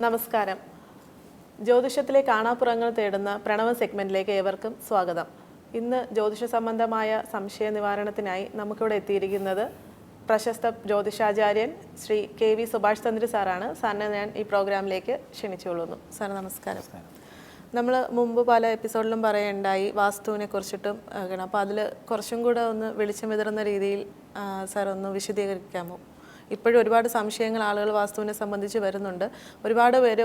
നമസ്കാരം. ജ്യോതിഷത്തിലെ കാണാപ്പുറങ്ങൾ തേടുന്ന പ്രണവ സെഗ്മെന്റിലേക്ക് ഏവർക്കും സ്വാഗതം. ഇന്ന് ജ്യോതിഷ സംബന്ധമായ സംശയ നിവാരണത്തിനായി നമുക്കിവിടെ എത്തിയിരിക്കുന്നത് പ്രശസ്ത ജ്യോതിഷാചാര്യൻ ശ്രീ KV സുഭാഷ് തന്ത്രി സാറാണ്. സാറിനെ ഞാൻ ഈ പ്രോഗ്രാമിലേക്ക് ക്ഷണിച്ചുകൊള്ളുന്നു. സാർ നമസ്കാരം. നമ്മൾ മുമ്പ് പല എപ്പിസോഡിലും പറയുണ്ടായി വാസ്തുവിനെ കുറിച്ചിട്ടും. അപ്പോൾ അതിൽ കുറച്ചും കൂടെ ഒന്ന് വെളിച്ചം വിതറുന്ന രീതിയിൽ സാർ ഒന്ന് വിശദീകരിക്കാമോ? ഇപ്പോഴും ഒരുപാട് സംശയങ്ങൾ ആളുകൾ വാസ്തുവിനെ സംബന്ധിച്ച് വരുന്നുണ്ട്. ഒരുപാട് പേര്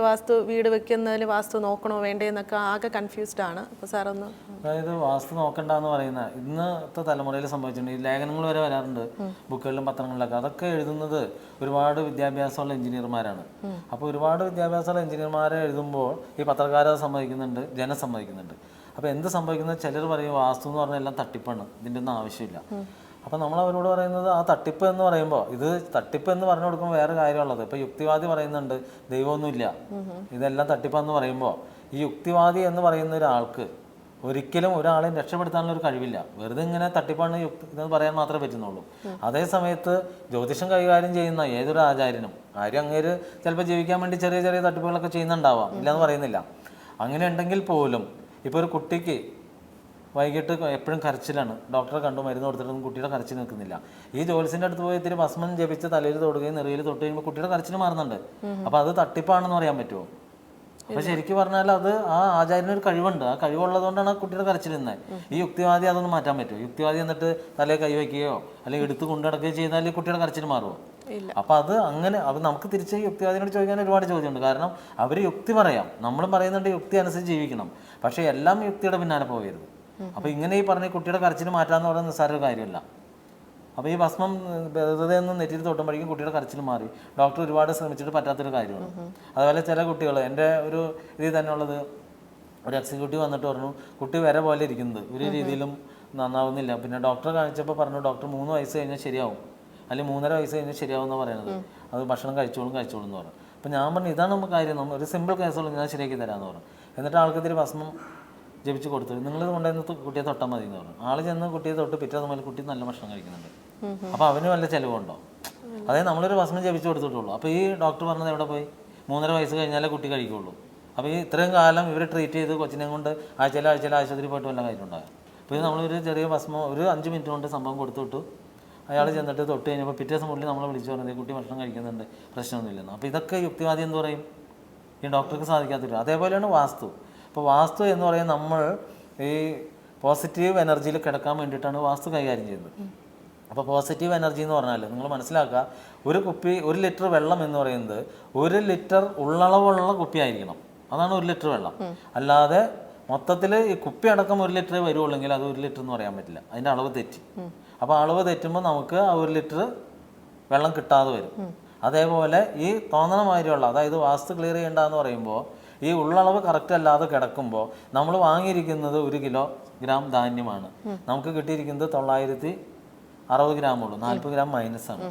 വീട് വെക്കുന്നതിൽ വാസ്തു നോക്കണോ വേണ്ടേ എന്നൊക്കെ ആകെ കൺഫ്യൂസ്ഡ് ആണ്. അപ്പോൾ സാറൊന്ന് അതായത് വാസ്തു നോക്കണ്ടെന്ന് പറയുന്ന ഇന്നത്തെ തലമുറയിൽ സംഭവിച്ചിട്ടുണ്ട്. ഈ ലേഖനങ്ങൾ വരെ വരാറുണ്ട് ബുക്കുകളിലും പത്രങ്ങളിലൊക്കെ. അതൊക്കെ എഴുതുന്നത് ഒരുപാട് വിദ്യാഭ്യാസമുള്ള എഞ്ചിനീയർമാരാണ്. അപ്പോൾ ഒരുപാട് വിദ്യാഭ്യാസമുള്ള എഞ്ചിനീയർമാരെ എഴുതുമ്പോൾ ഈ പത്രക്കാരെ സമ്മതിക്കുന്നുണ്ട്, ജനം സമ്മതിക്കുന്നുണ്ട്. അപ്പോൾ എന്ത് സംഭവിക്കുന്നത്, ചിലർ പറയും വാസ്തു എന്ന് പറഞ്ഞാൽ എല്ലാം തട്ടിപ്പാണ്, ഇതിൻ്റെ ഒന്നും ആവശ്യമില്ല. അപ്പോൾ നമ്മൾ അവരോട് പറയുന്നത് ആ തട്ടിപ്പ് എന്ന് പറയുമ്പോൾ ഇത് തട്ടിപ്പ് എന്ന് പറഞ്ഞു കൊടുക്കുമ്പോൾ വേറെ കാര്യമുള്ളത്. ഇപ്പോൾ യുക്തിവാദി പറയുന്നുണ്ട് ദൈവമൊന്നുമില്ല, ഇതെല്ലാം തട്ടിപ്പെന്ന് പറയുമ്പോൾ ഈ യുക്തിവാദി എന്ന് പറയുന്ന ഒരാൾക്ക് ഒരിക്കലും ഒരാളെയും രക്ഷപ്പെടുത്താനുള്ള ഒരു കഴിവില്ല. വെറുതെ ഇങ്ങനെ തട്ടിപ്പാണ് ഇതെന്ന് പറയാൻ മാത്രമേ പറ്റുന്നുള്ളൂ. അതേ സമയത്ത് ജ്യോതിഷം കൈകാര്യം ചെയ്യുന്ന ഏതൊരു ആചാര്യനും കാര്യം അങ്ങേര് ചിലപ്പോൾ ജീവിക്കാൻ വേണ്ടി ചെറിയ ചെറിയ തട്ടിപ്പുകളൊക്കെ ചെയ്യുന്നുണ്ടാവാം, ഇല്ലയെന്ന് പറയുന്നില്ല. അങ്ങനെ ഉണ്ടെങ്കിൽ പോലും ഇപ്പോൾ ഒരു കുട്ടിക്ക് വൈകിട്ട് എപ്പോഴും കരച്ചിലാണ്, ഡോക്ടറെ കണ്ടു മരുന്ന് കൊടുത്തിട്ടൊന്നും കുട്ടിയുടെ കരച്ചിൽ നിൽക്കുന്നില്ല. ഈ ജോലിസിൻ്റെ അടുത്ത് പോയി ഇത്തിരി ഭസ്മം ജപിച്ച് തലയിൽ തൊടുകയും നെറിയിൽ തൊട്ട് കഴിയുമ്പോൾ കുട്ടിയുടെ കരച്ചിൽ മാറുന്നുണ്ട്. അപ്പോൾ അത് തട്ടിപ്പാണെന്ന് പറയാൻ പറ്റുമോ? അപ്പോൾ ശരിക്കും പറഞ്ഞാൽ അത് ആ ആചാര്യനൊരു കഴിവുണ്ട്. ആ കഴിവുള്ളതുകൊണ്ടാണ് ആ കുട്ടിയുടെ കരച്ചിൽ നിന്നത്. ഈ യുക്തിവാദി അതൊന്നും മാറ്റാൻ പറ്റുമോ? യുക്തിവാദി എന്നിട്ട് തലയിൽ കൈവയ്ക്കുകയോ അല്ലെങ്കിൽ എടുത്ത് കൊണ്ടുനടക്കുകയോ ചെയ്താൽ ഈ കുട്ടിയുടെ കരച്ചിൽ മാറുമോ? അപ്പോൾ അത് അങ്ങനെ നമുക്ക് തിരിച്ച് യുക്തിവാദിനോട് ചോദിക്കാൻ ഒരുപാട് ചോദ്യമുണ്ട്. കാരണം അവർ യുക്തി പറയാം, നമ്മളും പറയുന്നുണ്ട് യുക്തി അനുസരിച്ച് ജീവിക്കണം. പക്ഷേ എല്ലാം യുക്തിയുടെ പിന്നാലെ പോകരുത്. അപ്പോൾ ഇങ്ങനെ ഈ പറഞ്ഞ കുട്ടിയുടെ കരച്ചിൽ മാറ്റാന്ന് പറയുന്നത് നിസ്സാര ഒരു കാര്യമല്ല. അപ്പോൾ ഈ ഭസ്മം വെറുതെ ഒന്ന് നെറ്റിയിൽ തൊട്ടുമ്പോഴേക്കും കുട്ടിയുടെ കരച്ചിൽ മാറി. ഡോക്ടർ ഒരുപാട് ശ്രമിച്ചിട്ട് പറ്റാത്തൊരു കാര്യമാണ്. അതുപോലെ ചില കുട്ടികൾ, എൻ്റെ ഒരു ഇതിൽ തന്നെ ഉള്ളത്, ഒരു എക്സിക്യൂട്ടീവ് വന്നിട്ട് പറഞ്ഞു കുട്ടി വരെ പോലെ ഇരിക്കുന്നത് ഒരു രീതിയിലും നന്നാവുന്നില്ല. പിന്നെ ഡോക്ടറെ കാണിച്ചപ്പോൾ പറഞ്ഞു ഡോക്ടർ 3 വയസ്സ് കഴിഞ്ഞാൽ ശരിയാവും, അല്ലെങ്കിൽ 3.5 വയസ്സ് കഴിഞ്ഞാൽ ശരിയാവും എന്നാണ് പറയുന്നത്. അത് ഭക്ഷണം കഴിച്ചോളും എന്ന് പറഞ്ഞു. അപ്പോൾ ഞാൻ പറഞ്ഞു ഇതാണ് നമുക്ക് കാര്യം, ഒരു സിമ്പിൾ കേസുള്ളൂ, ഞാൻ ശരിയാക്കി തരാമെന്ന് പറഞ്ഞു. എന്നിട്ട് ആൾക്ക് ഇത്തിരി ഭസ്മം ജപിച്ച് കൊടുത്തു, നിങ്ങൾ കൊണ്ടുവന്ന് കുട്ടിയെ തൊട്ടാൽ മതി എന്ന് പറഞ്ഞു. ആൾ ചെന്ന് കുട്ടിയെ തൊട്ട് പിറ്റേ മുതൽ കുട്ടി നല്ല ഭക്ഷണം കഴിക്കുന്നുണ്ട്. അപ്പോൾ അവന് വല്ല ചിലവുണ്ടോ? അതായത് നമ്മളൊരു ഭസ്മം ജപിച്ച് കൊടുത്തിട്ടുള്ളൂ. അപ്പോൾ ഈ ഡോക്ടർ പറഞ്ഞത് എവിടെ പോയി? 3.5 വയസ്സ് കഴിഞ്ഞാലേ കുട്ടി കഴിക്കുള്ളൂ. അപ്പോൾ ഈ ഇത്രയും കാലം ഇവർ ട്രീറ്റ് ചെയ്ത് കൊച്ചിനെ കൊണ്ട് ആഴ്ചയിൽ ആശുപത്രി പോയിട്ട് വല്ല കാര്യം ഉണ്ടാകും. അപ്പോൾ ഇത് നമ്മളൊരു ചെറിയ ഭസ്മം ഒരു 5 മിനിറ്റ് കൊണ്ട് സംഭവം കൊടുത്തു അയാൾ ചെന്നിട്ട് തൊട്ട് കഴിഞ്ഞപ്പോൾ പിറ്റേ ദിവസം മുകളിൽ നമ്മളെ വിളിച്ചു പറഞ്ഞത് കുട്ടി ഭക്ഷണം കഴിക്കുന്നുണ്ട്, പ്രശ്നമൊന്നുമില്ലെന്ന്. അപ്പോൾ ഇതൊക്കെ യുക്തിവാദി എന്ന് പറയും, ഈ ഡോക്ടർക്ക് സാധിക്കാത്തില്ല. അതേപോലെയാണ് വാസ്തു. അപ്പോൾ വാസ്തു എന്ന് പറയുന്നത് നമ്മൾ ഈ പോസിറ്റീവ് എനർജിയിൽ കിടക്കാൻ വേണ്ടിയിട്ടാണ് വാസ്തു കൈകാര്യം ചെയ്യുന്നത്. അപ്പോൾ പോസിറ്റീവ് എനർജി എന്ന് പറഞ്ഞാൽ നിങ്ങൾ മനസ്സിലാക്കുക, ഒരു ലിറ്റർ വെള്ളം എന്ന് പറയുന്നത് 1 ലിറ്റർ ഉള്ളളവുള്ള കുപ്പി ആയിരിക്കണം. അതാണ് 1 ലിറ്റർ വെള്ളം. അല്ലാതെ മൊത്തത്തിൽ ഈ കുപ്പി അടക്കം 1 ലിറ്റർ വരുവുള്ളെങ്കിൽ അത് 1 ലിറ്റർ എന്ന് പറയാൻ പറ്റില്ല, അതിൻ്റെ അളവ് തെറ്റി. അപ്പോൾ അളവ് തെറ്റുമ്പോൾ നമുക്ക് ആ 1 ലിറ്റർ വെള്ളം കിട്ടാതെ വരും. അതേപോലെ ഈ തോന്നണ മാതിരിയുള്ള, അതായത് വാസ്തു ക്ലിയർ ചെയ്യേണ്ടതെന്ന് പറയുമ്പോൾ ഈ ഉള്ളളവ് കറക്റ്റ് അല്ലാതെ കിടക്കുമ്പോൾ നമ്മൾ വാങ്ങിയിരിക്കുന്നത് 1 കിലോഗ്രാം ധാന്യമാണ്, നമുക്ക് കിട്ടിയിരിക്കുന്നത് 960 ഗ്രാമുള്ളൂ, 40 ഗ്രാം മൈനസാണ്.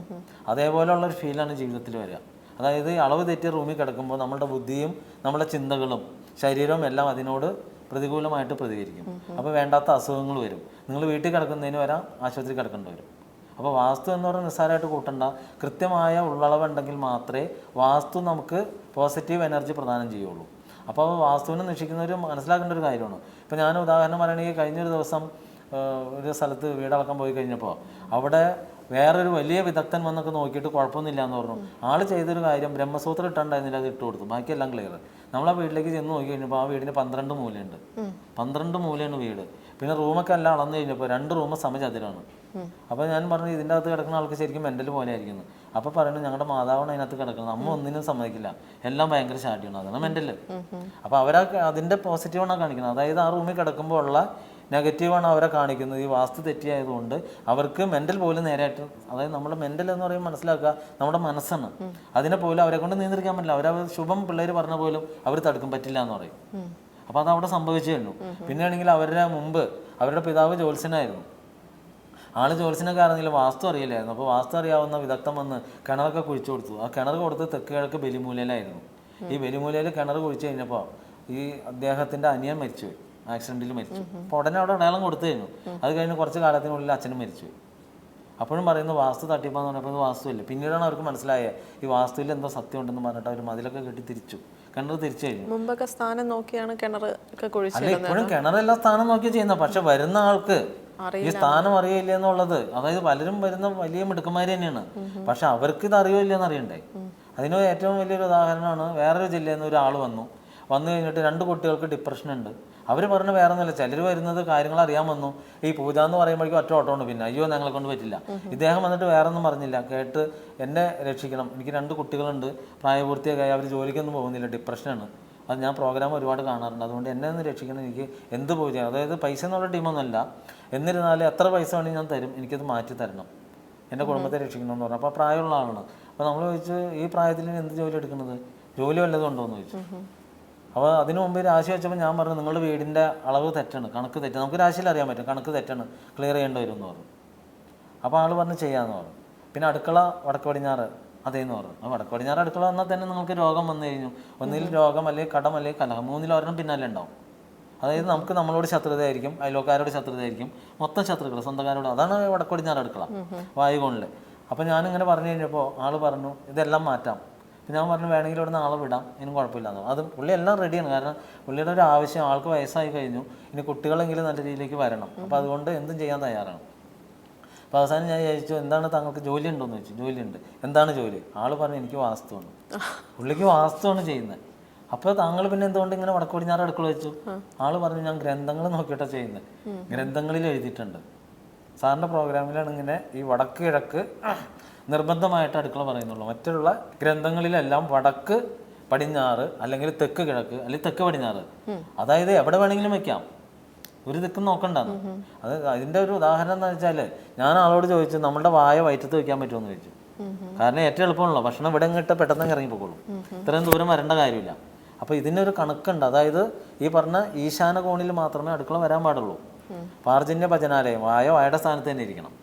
അതേപോലെയുള്ളൊരു ഫീലാണ് ജീവിതത്തിൽ വരിക. അതായത് ഈ അളവ് തെറ്റിയ റൂമിൽ കിടക്കുമ്പോൾ നമ്മളുടെ ബുദ്ധിയും നമ്മുടെ ചിന്തകളും ശരീരവും എല്ലാം അതിനോട് പ്രതികൂലമായിട്ട് പ്രതികരിക്കും. അപ്പോൾ വേണ്ടാത്ത അസുഖങ്ങൾ വരും. നിങ്ങൾ വീട്ടിൽ കിടക്കുന്നതിന് വരാം, ആശുപത്രി കിടക്കേണ്ടി വരും. അപ്പോൾ വാസ്തു എന്ന് പറഞ്ഞാൽ നിസ്സാരമായിട്ട് കൂട്ടണ്ട. കൃത്യമായ ഉള്ളളവുണ്ടെങ്കിൽ മാത്രമേ വാസ്തു നമുക്ക് പോസിറ്റീവ് എനർജി പ്രദാനം ചെയ്യുള്ളൂ. അപ്പോൾ വാസ്തുവിനെ നിരീക്ഷിക്കുന്നവർ മനസ്സിലാക്കേണ്ട ഒരു കാര്യമാണ്. ഇപ്പോൾ ഞാൻ ഉദാഹരണം പറയുകയാണെങ്കിൽ കഴിഞ്ഞൊരു ദിവസം ഒരു സ്ഥലത്ത് വീടളക്കാൻ പോയി കഴിഞ്ഞപ്പോൾ അവിടെ വേറൊരു വലിയ വിദഗ്ധൻ വന്നൊക്കെ നോക്കിയിട്ട് കുഴപ്പമൊന്നുമില്ല എന്ന് പറഞ്ഞു. ആൾ ചെയ്തൊരു കാര്യം ബ്രഹ്മസൂത്രം ഇട്ടുണ്ടായിരുന്നില്ല, അത് ഇട്ട് കൊടുത്തു, ബാക്കിയെല്ലാം ക്ലിയർ. നമ്മളാ വീട്ടിലേക്ക് ചെന്ന് നോക്കി കഴിഞ്ഞപ്പോൾ ആ വീടിന് 12 മൂലയുണ്ട്. 12 മൂലയാണ് വീട്. പിന്നെ റൂമൊക്കെ എല്ലാം അളന്നു കഴിഞ്ഞപ്പോൾ 2 റൂം സമചതുരാണ്. അപ്പോൾ ഞാൻ പറഞ്ഞു ഇതിൻ്റെ അകത്ത് കിടക്കുന്ന ആൾക്ക് ശരിക്കും മെൻ്റൽ പോലെ ആയിരിക്കുന്നു. അപ്പോൾ പറയുന്നത് ഞങ്ങളുടെ മാതാവാണ് അതിനകത്ത് കിടക്കുന്നത്, അമ്മ ഒന്നിനും സമ്മതിക്കില്ല, എല്ലാം ഭയങ്കര ശാഠ്യമാണ്, അതാണ് മെൻ്റൽ. അപ്പോൾ അതിൻ്റെ പോസിറ്റീവാണ് കാണിക്കുന്നത്. അതായത് ആ റൂമിൽ കിടക്കുമ്പോൾ ഉള്ള നെഗറ്റീവാണ് അവരെ കാണിക്കുന്നത്. ഈ വാസ്തു തെറ്റിയായതുകൊണ്ട് അവർക്ക് മെൻ്റൽ പോലും നേരെയായിട്ട്, അതായത് നമ്മുടെ മെൻ്റൽ എന്ന് പറയുമ്പോൾ മനസ്സിലാക്കുക നമ്മുടെ മനസ്സാണ്, അതിനെ പോലും അവരെ കൊണ്ട് നിയന്ത്രിക്കാൻ പറ്റില്ല. ശുഭം പിള്ളേർ പറഞ്ഞ പോലും അവർ തടുക്കാൻ പറ്റില്ല എന്ന് പറയും. അപ്പോൾ അതവിടെ സംഭവിച്ചേ ഉള്ളൂ. പിന്നെയാണെങ്കിൽ അവരുടെ മുമ്പ് അവരുടെ പിതാവ് ജ്യോത്സ്യനായിരുന്നു. ആൾ ജ്യോത്സ്യനൊക്കെ അറിഞ്ഞില്ല, വാസ്തു അറിയില്ലായിരുന്നു. അപ്പോൾ വാസ്തു അറിയാവുന്ന വിദഗ്ധം വന്ന് കിണറൊക്കെ കുഴിച്ചു കൊടുത്തു. ആ കിണർ കൊടുത്ത് തെക്ക് കിഴക്ക് ബലിമൂലയിലായിരുന്നു. ഈ ബലിമൂലയിൽ കിണർ കുഴിച്ചു കഴിഞ്ഞപ്പോൾ ഈ അദ്ദേഹത്തിൻ്റെ അനിയൻ മരിച്ചുപോയി, ആക്സിഡൻറ്റിൽ മരിച്ചു. അപ്പോൾ ഉടനെ അവിടെ അടയാളം കൊടുത്തു കഴിഞ്ഞു. അത് കഴിഞ്ഞ് കുറച്ച് കാലത്തിനുള്ളിൽ അച്ഛനും മരിച്ചുപോയി. അപ്പോഴും പറയുന്നത് വാസ്തു തട്ടിപ്പാന്ന് പറഞ്ഞപ്പോൾ ഇത് വാസ്തുവില്ല. പിന്നീടാണ് അവർക്ക് മനസ്സിലായത് ഈ വാസ്തുവിൽ എന്തോ സത്യം ഉണ്ടെന്ന് പറഞ്ഞിട്ട് അവർ മതിലൊക്കെ കെട്ടി തിരിച്ചു, കിണർ തിരിച്ചു കഴിഞ്ഞു. മുമ്പൊക്കെ സ്ഥാനം നോക്കിയാണ് കിണർ ഒക്കെ അല്ല, കുഴിച്ചത്. ഇപ്പോഴും കിണറെല്ലാം സ്ഥാനം നോക്കി ചെയ്യുന്നത്. പക്ഷെ വരുന്ന ആൾക്ക് ഈ സ്ഥാനം അറിയില്ല എന്നുള്ളത്, അതായത് പലരും വരുന്ന വലിയ മിടുക്കന്മാർ തന്നെയാണ്, പക്ഷെ അവർക്ക് ഇത് അറിയില്ല എന്ന് അറിയണ്ടേ. അതിന് ഏറ്റവും വലിയൊരു ഉദാഹരണമാണ്, വേറൊരു ജില്ലയിൽ നിന്ന് ഒരാൾ വന്നു കഴിഞ്ഞിട്ട് 2 കുട്ടികൾക്ക് ഡിപ്രഷൻ ഉണ്ട്. അവർ പറഞ്ഞ വേറെ ഒന്നുമില്ല, ചിലർ വരുന്നത് കാര്യങ്ങൾ അറിയാൻ വന്നു, ഈ പൂജ എന്ന് പറയുമ്പോഴേക്കും ഒറ്റ ഓട്ടമുണ്ട്, പിന്നെ അയ്യോ ഞങ്ങളെ കൊണ്ട് പറ്റില്ല. ഇദ്ദേഹം വന്നിട്ട് വേറെ ഒന്നും പറഞ്ഞില്ല, കേട്ട് എന്നെ രക്ഷിക്കണം, എനിക്ക് 2 കുട്ടികളുണ്ട്, പ്രായപൂർത്തിയായി, അവർ ജോലിക്കൊന്നും പോകുന്നില്ല, ഡിപ്രഷനാണ്, അത് ഞാൻ പ്രോഗ്രാം ഒരുപാട് കാണാറുണ്ട്, അതുകൊണ്ട് എന്നെ ഒന്ന് രക്ഷിക്കണം, എനിക്ക് എന്ത് പൂജ, അതായത് പൈസ എന്നുള്ള ടീമൊന്നുമല്ല, എന്നിരുന്നാലും എത്ര പൈസ വേണമെങ്കിൽ ഞാൻ തരും, എനിക്കത് മാറ്റി തരണം, എൻ്റെ കുടുംബത്തെ രക്ഷിക്കണമെന്ന് പറഞ്ഞു. അപ്പോൾ പ്രായമുള്ള ആളാണ്. അപ്പോൾ നമ്മൾ ചോദിച്ചു ഈ പ്രായത്തിൽ എന്ത് ജോലി എടുക്കുന്നത്, ജോലി വല്ലതും ഉണ്ടോ എന്ന് ചോദിച്ചു. അപ്പോൾ അതിനു മുമ്പ് രാശി വെച്ചപ്പോൾ ഞാൻ പറഞ്ഞു നിങ്ങളുടെ വീടിൻ്റെ അളവ് തെറ്റാണ്, കണക്ക് തെറ്റാണ്, നമുക്ക് രാശിയിൽ അറിയാൻ പറ്റും, കണക്ക് തെറ്റാണ്, ക്ലിയർ ചെയ്യേണ്ടി വരും എന്ന് പറഞ്ഞു. അപ്പോൾ ആൾ പറഞ്ഞ് ചെയ്യാമെന്ന് പറഞ്ഞു. പിന്നെ അടുക്കള വടക്ക് പടിഞ്ഞാറ് അതേന്ന് പറഞ്ഞു. ആ വടക്ക് പടിഞ്ഞാറ് അടുക്കള വന്നാൽ തന്നെ നിങ്ങൾക്ക് രോഗം വന്നു കഴിഞ്ഞു, ഒന്നിൽ രോഗം അല്ലെങ്കിൽ കടം അല്ലെങ്കിൽ കലഹം, 3-ഒരെണ്ണം പിന്നാലെ ഉണ്ടാവും. അതായത് നമുക്ക് നമ്മളോട് ശത്രുതയായിരിക്കും, അയൽവക്കാരോട് ശത്രുതയായിരിക്കും, മൊത്തം ശത്രുക്കൾ സ്വന്തക്കാരോട്. അതാണ് വടക്ക് പടിഞ്ഞാറ് അടുക്കള വായുകോണിൽ. അപ്പോൾ ഞാനിങ്ങനെ പറഞ്ഞു കഴിഞ്ഞപ്പോൾ ആൾ പറഞ്ഞു ഇതെല്ലാം മാറ്റാം. അപ്പോൾ ഞാൻ പറഞ്ഞു വേണമെങ്കിൽ ഇവിടെ നാളെ വിടാം, ഇതിനും കുഴപ്പമില്ലാന്ന്. അത് പുള്ളി എല്ലാം റെഡിയാണ്, കാരണം പുള്ളിയുടെ ഒരു ആവശ്യം, ആൾക്ക് വയസ്സായി കഴിഞ്ഞു, ഇനി കുട്ടികളെങ്കിലും നല്ല രീതിയിലേക്ക് വരണം, അപ്പോൾ അതുകൊണ്ട് എന്തും ചെയ്യാൻ തയ്യാറാണ്. അപ്പോൾ അവസാനം ഞാൻ ചോദിച്ചു എന്താണ് താങ്കൾക്ക് ജോലി ഉണ്ടോയെന്ന് ചോദിച്ചു. ജോലിയുണ്ട്. എന്താണ് ജോലി? ആൾ പറഞ്ഞു എനിക്ക് വാസ്തുവാണ്. പുള്ളിക്ക് വാസ്തുവാണ് ചെയ്യുന്നത്. അപ്പോൾ താങ്കൾ പിന്നെ എന്തുകൊണ്ട് ഇങ്ങനെ വടക്ക് പടിഞ്ഞാറ് അടുക്കള വെച്ചു? ആൾ പറഞ്ഞു ഞാൻ ഗ്രന്ഥങ്ങൾ നോക്കിയിട്ടാണ് ചെയ്യുന്നത്, ഗ്രന്ഥങ്ങളിൽ എഴുതിയിട്ടുണ്ട്. സാറിൻ്റെ പ്രോഗ്രാമിലാണ് ഇങ്ങനെ ഈ വടക്ക് കിഴക്ക് നിർബന്ധമായിട്ട് അടുക്കള പറയുന്നുള്ളൂ, മറ്റുള്ള ഗ്രന്ഥങ്ങളിലെല്ലാം വടക്ക് പടിഞ്ഞാറ് അല്ലെങ്കിൽ തെക്ക് കിഴക്ക് അല്ലെങ്കിൽ തെക്ക് പടിഞ്ഞാറ്, അതായത് എവിടെ വേണമെങ്കിലും വെക്കാം, ഒരു ദിക്കും നോക്കണ്ടാന്ന്. അത് അതിൻ്റെ ഒരു ഉദാഹരണം എന്ന് വെച്ചാൽ ഞാൻ ആളോട് ചോദിച്ചു നമ്മുടെ വായ വയറ്റത്ത് വെക്കാൻ പറ്റുമോ എന്ന് ചോദിച്ചു. കാരണം ഏറ്റവും എളുപ്പമുള്ളൂ, ഭക്ഷണം ഇവിടെ ഇങ്ങിട്ട് പെട്ടെന്ന് ഇറങ്ങിപ്പോകുള്ളൂ, ഇത്രയും ദൂരം വരേണ്ട കാര്യമില്ല. അപ്പോൾ ഇതിനൊരു കണക്കുണ്ട്, അതായത് ഈ പറഞ്ഞ ഈശാന കോണിൽ മാത്രമേ അടുക്കള വരാൻ പാടുള്ളൂ. പാർജന്യ ഭജനാലയം വായയുടെ സ്ഥാനത്ത് തന്നെ ഇരിക്കണം.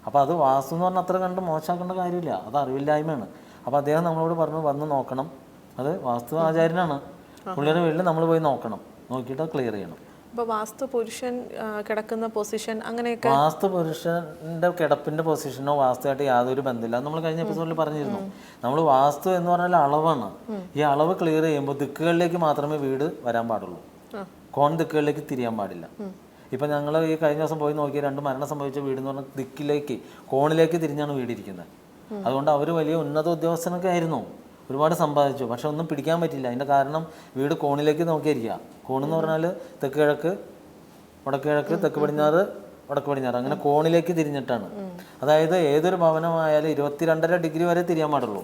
അപ്പോൾ അത് വാസ്തു എന്ന് പറഞ്ഞാൽ അത്ര കണ്ട് മോശമാക്കേണ്ട കാര്യമില്ല, അത് അറിവില്ലായ്മയാണ്. അപ്പോൾ അദ്ദേഹം നമ്മളോട് പറഞ്ഞു വന്ന് നോക്കണം, അത് വാസ്തു ആചാര്യനാണ്, പുള്ളിയുടെ വീട്ടിൽ നമ്മൾ പോയി നോക്കണം, നോക്കിയിട്ട് ക്ലിയർ ചെയ്യണം. അപ്പോൾ വാസ്തു പുരുഷൻ കിടക്കുന്ന പൊസിഷൻ അങ്ങനെയൊക്കെ, വാസ്തു പുരുഷന്റെ കിടപ്പിന്റെ പൊസിഷനോ വാസ്തുവായിട്ട് യാതൊരു ബന്ധമില്ല. അത് നമ്മൾ കഴിഞ്ഞ എപ്പിസോഡിൽ പറഞ്ഞിരുന്നു. നമ്മൾ വാസ്തു എന്ന് പറഞ്ഞാൽ അളവാണ്. ഈ അളവ് ക്ലിയർ ചെയ്യുമ്പോൾ ദിക്കുകളിലേക്ക് മാത്രമേ വീട് വരാൻ പാടുള്ളൂ, കോൺ ദിക്കുകളിലേക്ക് തിരിയാൻ പാടില്ല. ഇപ്പം ഞങ്ങൾ ഈ കഴിഞ്ഞ ദിവസം പോയി നോക്കിയ 2 മരണം സംഭവിച്ച വീട് എന്ന് പറഞ്ഞാൽ ദിക്കിലേക്ക് കോണിലേക്ക് തിരിഞ്ഞാണ് വീടിരിക്കുന്നത്. അതുകൊണ്ട് അവർ വലിയ ഉന്നത ഉദ്യോഗസ്ഥനൊക്കെ ആയിരുന്നു, ഒരുപാട് സമ്പാദിച്ചു, പക്ഷെ ഒന്നും പിടിക്കാൻ പറ്റില്ല. അതിൻ്റെ കാരണം വീട് കോണിലേക്ക് നോക്കിയിരിക്കുക. കോണെന്ന് പറഞ്ഞാൽ തെക്ക് കിഴക്ക് വടക്ക് കിഴക്ക് തെക്ക് പടിഞ്ഞാറ് വടക്ക് പടിഞ്ഞാറ് അങ്ങനെ കോണിലേക്ക് തിരിഞ്ഞിട്ടാണ്. അതായത് ഏതൊരു ഭവനമായാലും 22.5 ഡിഗ്രി വരെ തിരിയാൻ പാടുള്ളൂ.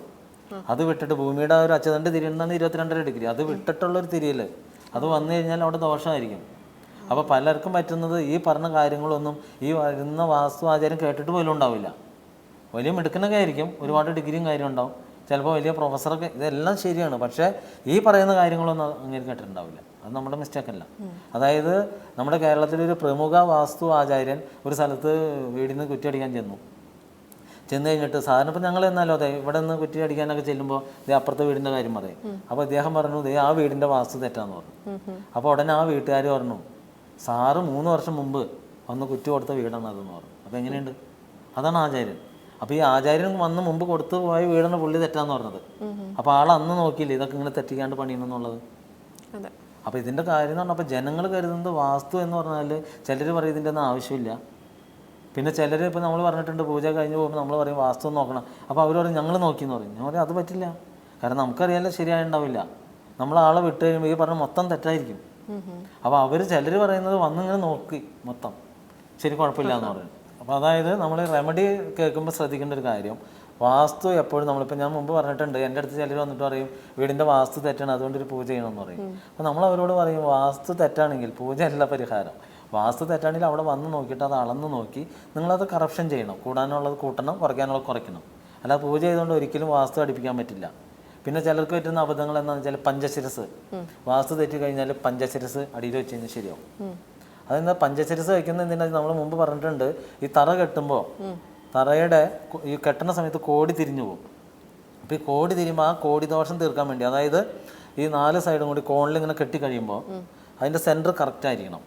അത് വിട്ടിട്ട് ഭൂമിയുടെ ഒരു അച്ചുതണ്ട് തിരിയുന്നതാണ് 22.5 ഡിഗ്രി, അത് വിട്ടിട്ടുള്ളൊരു തിരിയൽ, അത് വന്നു കഴിഞ്ഞാൽ അവിടെ ദോഷമായിരിക്കും. അപ്പോൾ പലർക്കും പറ്റുന്നത് ഈ പറഞ്ഞ കാര്യങ്ങളൊന്നും ഈ വരുന്ന വാസ്തു ആചാരം കേട്ടിട്ട് പോലും ഉണ്ടാവില്ല. വലിയ മിടുക്കനൊക്കെ ആയിരിക്കും, ഒരുപാട് ഡിഗ്രിയും കാര്യം ഉണ്ടാവും, ചിലപ്പോൾ വലിയ പ്രൊഫസറൊക്കെ, ഇതെല്ലാം ശരിയാണ്, പക്ഷേ ഈ പറയുന്ന കാര്യങ്ങളൊന്നും അങ്ങനെ കേട്ടിട്ടുണ്ടാവില്ല. അത് നമ്മുടെ മിസ്റ്റേക്കല്ല. അതായത് നമ്മുടെ കേരളത്തിലൊരു പ്രമുഖ വാസ്തു ആചാര്യൻ ഒരു സ്ഥലത്ത് വീടിന് കുറ്റിയടിക്കാൻ ചെന്നു കഴിഞ്ഞിട്ട് സാധാരണ ഇപ്പം ഞങ്ങൾ എന്നാലോ അതെ ഇവിടെ നിന്ന് കുറ്റിയടിക്കാനൊക്കെ ചെല്ലുമ്പോൾ ഇതേ അപ്പുറത്തെ വീടിൻ്റെ കാര്യം പറയും. അപ്പോൾ അദ്ദേഹം പറഞ്ഞു ഇതേ ആ വീടിൻ്റെ വാസ്തു തെറ്റാന്ന് പറഞ്ഞു. അപ്പോൾ ഉടനെ ആ വീട്ടുകാർ പറഞ്ഞു സാറ് 3 വർഷം മുമ്പ് വന്ന് കുറ്റി കൊടുത്ത വീടാണ് അതെന്ന് പറഞ്ഞു. അപ്പോൾ എങ്ങനെയുണ്ട്? അതാണ് ആചാര്യൻ. അപ്പോൾ ഈ ആചാര്യൻ വന്ന് മുമ്പ് കൊടുത്തു പോയ വീടാണ് പുള്ളി തെറ്റാന്ന് പറഞ്ഞത്. അപ്പോൾ ആൾ അന്ന് നോക്കിയില്ലേ ഇതൊക്കെ ഇങ്ങനെ തെറ്റിക്കാണ്ട് പണിയണമെന്നുള്ളത്. അപ്പോൾ ഇതിൻ്റെ കാര്യം എന്ന് പറഞ്ഞാൽ അപ്പോൾ ജനങ്ങൾ കരുതുന്നത് വാസ്തു എന്ന് പറഞ്ഞാൽ ചിലർ പറയും ഇതിൻ്റെ ഒന്നും ആവശ്യമില്ല. പിന്നെ ചിലർ ഇപ്പോൾ നമ്മൾ പറഞ്ഞിട്ടുണ്ട് പൂജ കഴിഞ്ഞ് പോകുമ്പോൾ നമ്മൾ പറയും വാസ്തു നോക്കണം. അപ്പോൾ അവർ പറയും ഞങ്ങൾ നോക്കിയെന്ന് പറയും. ഞാൻ പറയും അത് പറ്റില്ല, കാരണം നമുക്കറിയാമല്ലോ ശരിയായിട്ടുണ്ടാവില്ല. നമ്മൾ ആളെ വിട്ട് കഴിയുമ്പോൾ ഈ പറഞ്ഞ മൊത്തം തെറ്റായിരിക്കും. അപ്പോൾ അവർ ചിലർ പറയുന്നത് വന്നിങ്ങനെ നോക്കി മൊത്തം ശരി കുഴപ്പമില്ല എന്ന് പറയും. അപ്പോൾ അതായത് നമ്മൾ റെമഡി കേൾക്കുമ്പോൾ ശ്രദ്ധിക്കേണ്ട ഒരു കാര്യം, വാസ്തു എപ്പോഴും നമ്മളിപ്പോൾ ഞാൻ മുമ്പ് പറഞ്ഞിട്ടുണ്ട്, എൻ്റെ അടുത്ത് ചിലർ വന്നിട്ട് പറയും വീടിൻ്റെ വാസ്തു തെറ്റാണ് അതുകൊണ്ട് ഒരു പൂജ ചെയ്യണമെന്ന് പറയും. അപ്പോൾ നമ്മൾ അവരോട് പറയും വാസ്തു തെറ്റാണെങ്കിൽ പൂജ അല്ല പരിഹാരം. വാസ്തു തെറ്റാണെങ്കിൽ അവിടെ വന്ന് നോക്കിയിട്ട് അത് അളന്ന് നോക്കി നിങ്ങളത് കറപ്ഷൻ ചെയ്യണം, കൂടാനുള്ളത് കൂട്ടണം, കുറയ്ക്കാനുള്ളത് കുറയ്ക്കണം. അല്ല പൂജ ചെയ്തുകൊണ്ട് ഒരിക്കലും വാസ്തു അടുപ്പിക്കാൻ പറ്റില്ല. പിന്നെ ചിലർക്ക് പറ്റുന്ന അബദ്ധങ്ങൾ എന്താണെന്ന് വെച്ചാൽ പഞ്ചശിരസ്, വാസ്തു തെറ്റി കഴിഞ്ഞാൽ പഞ്ചശിരസ് അടിയിൽ വെച്ച് കഴിഞ്ഞാൽ ശരിയാവും. അതെന്താ പഞ്ചശിരസ് വയ്ക്കുന്നത് എന്തിനാ നമ്മൾ മുമ്പ് പറഞ്ഞിട്ടുണ്ട്, ഈ തറ കെട്ടുമ്പോൾ തറയുടെ ഈ കെട്ടുന്ന സമയത്ത് കോടി തിരിഞ്ഞു പോകും. അപ്പോൾ ഈ കോടി തിരിയുമ്പോൾ ആ കോടി ദോഷം തീർക്കാൻ വേണ്ടി, അതായത് ഈ 4 സൈഡും കൂടി കോണിൽ ഇങ്ങനെ കെട്ടി കഴിയുമ്പോൾ അതിൻ്റെ സെൻറ്റർ കറക്റ്റ് ആയിരിക്കണം.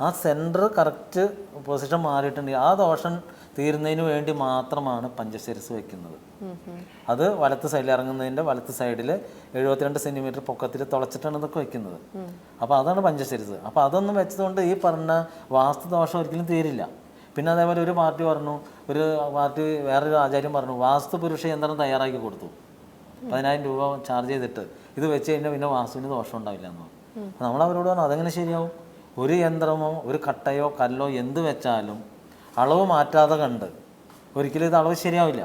ആ സെൻറ്റർ കറക്റ്റ് പൊസിഷൻ മാറിയിട്ടുണ്ടെങ്കിൽ ആ ദോഷം തീരുന്നതിന് വേണ്ടി മാത്രമാണ് പഞ്ചശിരസ് വെക്കുന്നത്. അത് വലത്ത് സൈഡിൽ ഇറങ്ങുന്നതിൻ്റെ വലത്ത് സൈഡിൽ 72 സെൻറ്റിമീറ്റർ പൊക്കത്തിൽ തുളച്ചിട്ടാണ് ഇതൊക്കെ വെക്കുന്നത്. അപ്പോൾ അതാണ് പഞ്ചശിരസ്. അപ്പോൾ അതൊന്നും വെച്ചതുകൊണ്ട് ഈ പറഞ്ഞ വാസ്തുദോഷം ഒരിക്കലും തീരില്ല. പിന്നെ അതേപോലെ ഒരു പാർട്ടി പറഞ്ഞു, ഒരു പാർട്ടി വേറൊരു ആചാര്യം പറഞ്ഞു, വാസ്തു പുരുഷ യന്ത്രം തയ്യാറാക്കി കൊടുത്തു 10,000 രൂപ ചാർജ് ചെയ്തിട്ട് ഇത് വെച്ച് കഴിഞ്ഞാൽ പിന്നെ വാസ്തുവിന് ദോഷം ഉണ്ടാവില്ല എന്ന്. നമ്മൾ അവരോട് പറഞ്ഞു അതെങ്ങനെ ശരിയാവും? ഒരു യന്ത്രമോ ഒരു കട്ടയോ കല്ലോ എന്ത് വെച്ചാലും അളവ് മാറ്റാതെ കണ്ട് ഒരിക്കലും ഇത് അളവ് ശരിയാവില്ല.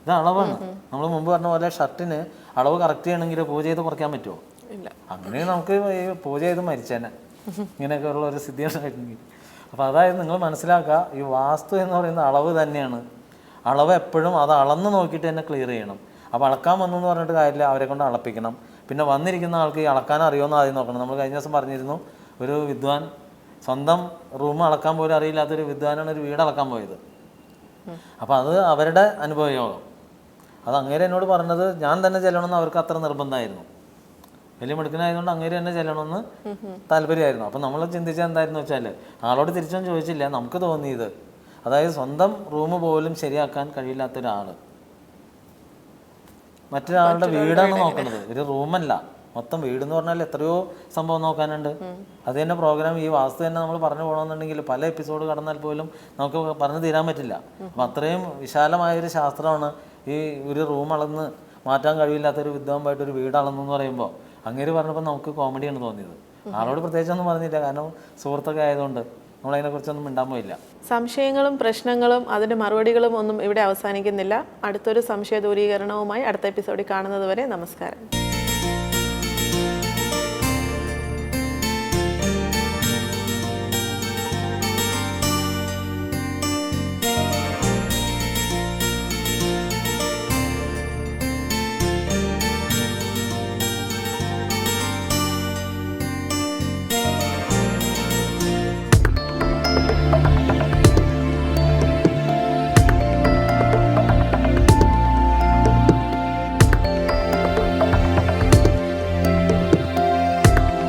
ഇത് അളവാണ്. നമ്മൾ മുമ്പ് പറഞ്ഞ പോലെ ഷർട്ടിന് അളവ് കറക്റ്റ് ചെയ്യണമെങ്കിൽ പൂജ ചെയ്ത് കുറയ്ക്കാൻ പറ്റുമോ? അങ്ങനെ നമുക്ക് ഈ പൂജ ചെയ്ത് മരിച്ചേനെ ഇങ്ങനെയൊക്കെ ഉള്ള ഒരു സ്ഥിതി ഉണ്ടായിരുന്നെങ്കിൽ. അപ്പോൾ അതായത് നിങ്ങൾ മനസ്സിലാക്കുക, ഈ വാസ്തു എന്ന് പറയുന്ന അളവ് തന്നെയാണ്. അളവ് എപ്പോഴും അത് അളന്ന് നോക്കിയിട്ട് തന്നെ ക്ലിയർ ചെയ്യണം. അപ്പോൾ അളക്കാൻ വന്നു എന്ന് പറഞ്ഞിട്ട് കാര്യമില്ല, അവരെ കൊണ്ട് അളപ്പിക്കണം. പിന്നെ വന്നിരിക്കുന്ന ആൾക്ക് ഈ അളക്കാൻ അറിയുമെന്ന് ആദ്യം നോക്കണം. നമ്മൾ കഴിഞ്ഞ ദിവസം പറഞ്ഞിരുന്നു, ഒരു വിദ്വാൻ സ്വന്തം റൂം അളക്കാൻ പോലും അറിയില്ലാത്തൊരു വിദ്വാനാണ് ഒരു വീട് അളക്കാൻ പോയത്. അപ്പോൾ അത് അവരുടെ അനുഭവയോഗം. അത് അങ്ങേരെ എന്നോട് പറഞ്ഞത് ഞാൻ തന്നെ ചെല്ലണമെന്ന് അവർക്ക് അത്ര നിർബന്ധമായിരുന്നു. വലിയ മിടുക്കനായതുകൊണ്ട് അങ്ങേര് തന്നെ ചെല്ലണമെന്ന് താല്പര്യമായിരുന്നു. അപ്പം നമ്മൾ ചിന്തിച്ചാൽ എന്തായിരുന്നു വെച്ചാൽ, ആളോട് തിരിച്ചൊന്നും ചോദിച്ചില്ല, നമുക്ക് തോന്നിയത്. അതായത് സ്വന്തം റൂം പോലും ശരിയാക്കാൻ കഴിയില്ലാത്തൊരാൾ മറ്റൊരാളുടെ വീടാണ് നോക്കുന്നത്, ഒരു റൂമല്ല, മൊത്തം വീട് എന്ന് പറഞ്ഞാൽ എത്രയോ സംഭവം നോക്കാനുണ്ട്. അത് തന്നെ പ്രോഗ്രാം ഈ വാസ്തു തന്നെ നമ്മൾ പറഞ്ഞു പോകണമെന്നുണ്ടെങ്കിൽ പല എപ്പിസോഡ് കടന്നാൽ പോലും നമുക്ക് പറഞ്ഞു തീരാൻ പറ്റില്ല. അപ്പം അത്രയും വിശാലമായൊരു ശാസ്ത്രമാണ് ഈ ഒരു റൂം അളന്ന് മാറ്റാൻ കഴിയില്ലാത്തൊരു വിദ്വാൻപായിട്ടൊരു വീട് അളന്നു എന്ന് പറയുമ്പോൾ. അങ്ങേര് പറഞ്ഞപ്പോൾ നമുക്ക് കോമഡിയാണ് തോന്നിയത്. ആളോട് പ്രത്യേകിച്ചൊന്നും പറഞ്ഞില്ല, കാരണം സുഹൃത്തൊക്കെ ആയതുകൊണ്ട് നമ്മളതിനെക്കുറിച്ചൊന്നും മിണ്ടാൻ പോയില്ല. സംശയങ്ങളും പ്രശ്നങ്ങളും അതിൻ്റെ മറുപടികളും ഒന്നും ഇവിടെ അവസാനിക്കുന്നില്ല. അടുത്തൊരു സംശയ ദൂരീകരണവുമായി അടുത്ത എപ്പിസോഡിൽ കാണുന്നത് വരെ നമസ്കാരം.